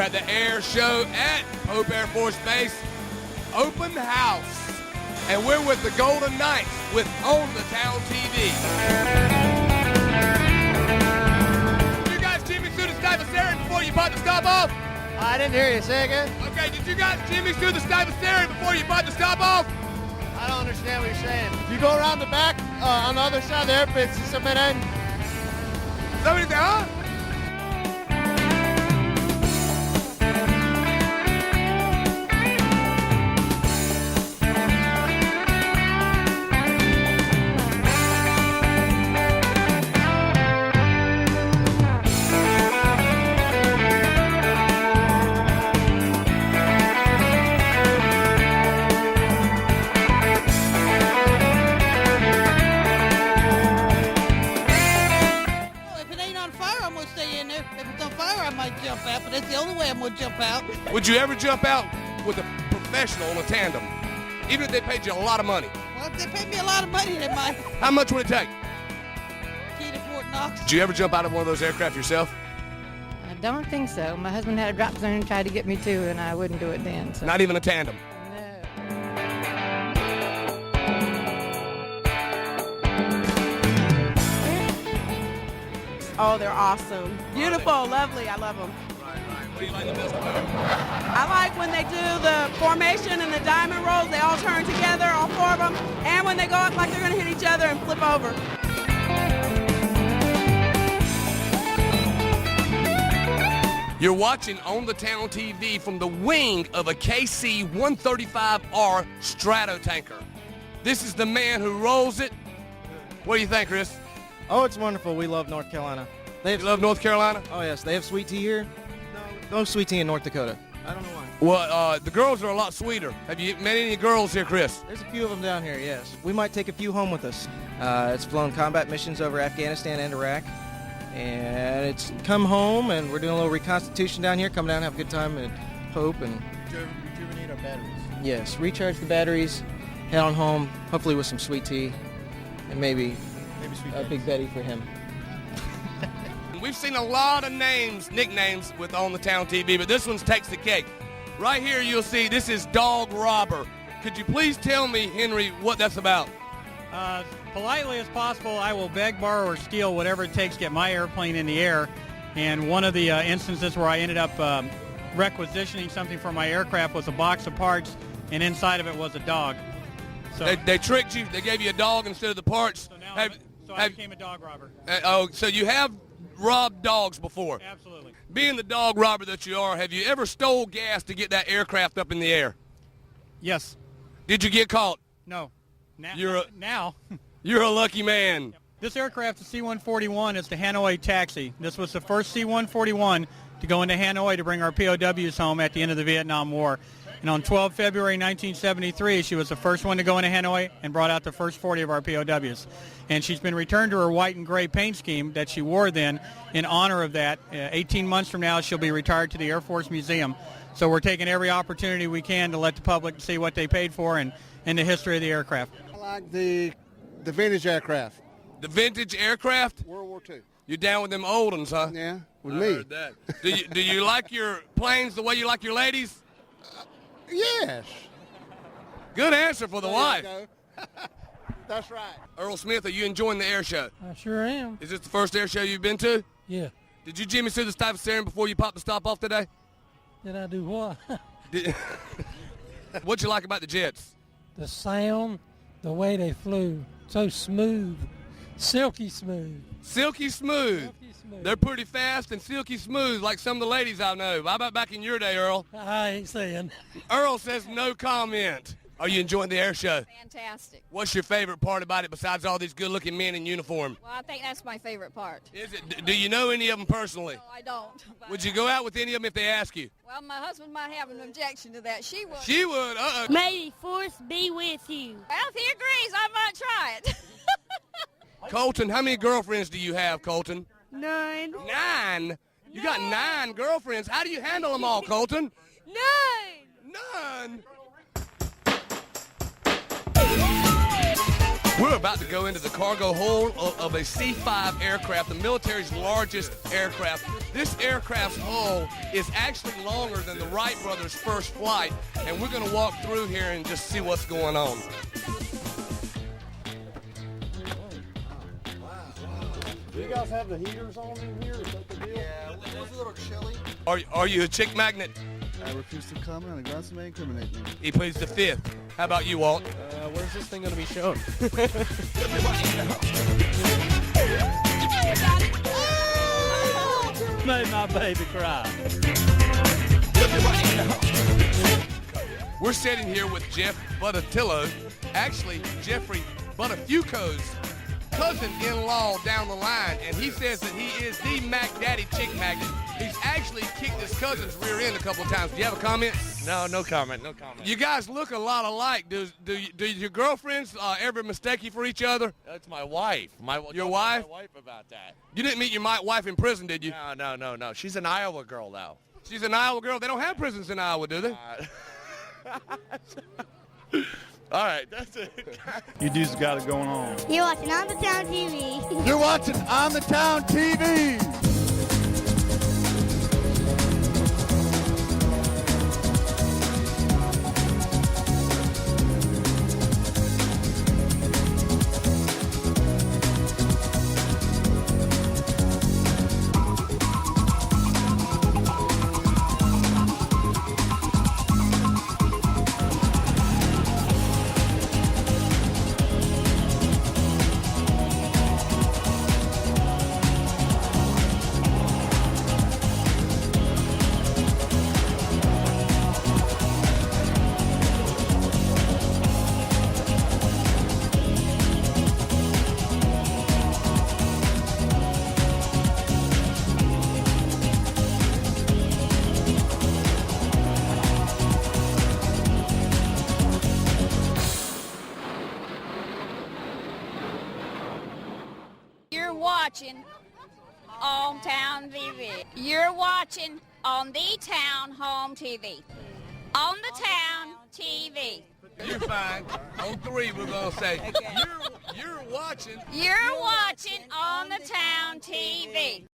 at the air show at Pope Air Force Base. Open house. And we're with the Golden Knights with On the Town TV. Did you guys Jimmy through the Stuyvesant before you bought the stop off? I didn't hear you. Say again? Okay, did you guys Jimmy through the Stuyvesant before you bought the stop off? I don't understand what you're saying. You go around the back on the other side of the airfield, see something in? Somebody say, huh? Jump out, but that's the only way I'm going to jump out. Would you ever jump out with a professional on a tandem, even if they paid you a lot of money? Well, if they paid me a lot of money, they might. How much would it take? Key to Fort Knox. Did you ever jump out of one of those aircraft yourself? I don't think so. My husband had a drop zone and tried to get me to, and I wouldn't do it then. So. Not even a tandem? Oh, they're awesome. Beautiful, lovely. I love them. Right. What do you like the best about them? I like when they do the formation and the diamond rolls. They all turn together, all four of them. And when they go up like they're going to hit each other and flip over. You're watching On the Town TV from the wing of a KC-135R Stratotanker. This is the man who rolls it. What do you think, Chris? Oh, it's wonderful. We love North Carolina. You love North Carolina? Oh, yes. They have sweet tea here. No sweet tea in North Dakota. I don't know why. Well, the girls are a lot sweeter. Have you met any girls here, Chris? There's a few of them down here, yes. We might take a few home with us. It's flown combat missions over Afghanistan and Iraq. And it's come home, and we're doing a little reconstitution down here. Come down, have a good time at Pope. And rejuvenate our batteries. Yes, recharge the batteries, head on home, hopefully with some sweet tea, and maybe a Big Betty for him. We've seen a lot of nicknames with On the Town TV, but this one takes the cake. Right here you'll see this is Dog Robber. Could you please tell me, Henry, what that's about? Politely as possible, I will beg, borrow, or steal whatever it takes to get my airplane in the air. And one of the instances where I ended up requisitioning something for my aircraft was a box of parts, and inside of it was a dog. So They tricked you. They gave you a dog instead of the parts. So now I became a dog robber. So you have robbed dogs before? Absolutely. Being the dog robber that you are, have you ever stole gas to get that aircraft up in the air? Yes. Did you get caught? No. Now. You're a lucky man. Yep. This aircraft, the C-141, is the Hanoi taxi. This was the first C-141 to go into Hanoi to bring our POWs home at the end of the Vietnam War. And on 12 February 1973, she was the first one to go into Hanoi and brought out the first 40 of our POWs. And she's been returned to her white and gray paint scheme that she wore then in honor of that. 18 months from now, she'll be retired to the Air Force Museum. So we're taking every opportunity we can to let the public see what they paid for and the history of the aircraft. I like the vintage aircraft. The vintage aircraft? World War II. You're down with them old ones, huh? Yeah, with I me. heard that. Do you like your planes the way you like your ladies? Yes. Good answer for the There wife. you go. That's right. Earl Smith, are you enjoying the air show? I sure am. Is this the first air show you've been to? Yeah. Did you Jimmy through the Stuyvesant before you popped the stop off today? Did I do what? What'd you like about the jets? The sound, the way they flew. So smooth. Silky smooth. Silky smooth. Silky smooth. They're pretty fast and silky smooth like some of the ladies I know. How about back in your day, Earl? I ain't saying. Earl says no comment. Are you enjoying the air show? Fantastic. What's your favorite part about it besides all these good-looking men in uniform? Well, I think that's my favorite part. Is it? Do you know any of them personally? No, I don't. Would you go out with any of them if they ask you? Well, my husband might have an objection to that. She would. She would. May the force be with you. Well, if he agrees, I might try it. Colton, how many girlfriends do you have, Colton? 9. 9? You got 9 girlfriends. How do you handle them all, Colton? 9. None? We're about to go into the cargo hold of a C-5 aircraft, the military's largest aircraft. This aircraft's hull is actually longer than the Wright brothers' first flight, and we're going to walk through here and just see what's going on. Do you guys have the heaters on in here? Is that the deal? Yeah, it was a little chilly. Are you a chick magnet? I refuse to comment on the grounds that may incriminate me. He pleads the fifth. How about you, Walt? Where's this thing going to be shown? Made my baby cry. We're sitting here with Jeff Buttatillo, actually Jeffrey Buttafuoco's cousin-in-law down the line, and he says that he is the Mac Daddy chick magnet. He's actually kicked his cousin's rear end a couple of times. Do you have a comment? No comment. You guys look a lot alike. Do your girlfriends ever mistake you for each other? That's my wife. Your wife? My wife about that. You didn't meet your wife in prison, did you? No. She's an Iowa girl, though. She's an Iowa girl. They don't have prisons in Iowa, do they? All right, that's it. You dudes got it going on. You're watching On the Town TV. You're watching On the Town TV. You're watching On Town TV. You're watching On the Town Home TV. On the Town TV. You're fine. On three, we're going to say, you're watching. You're watching On the Town TV.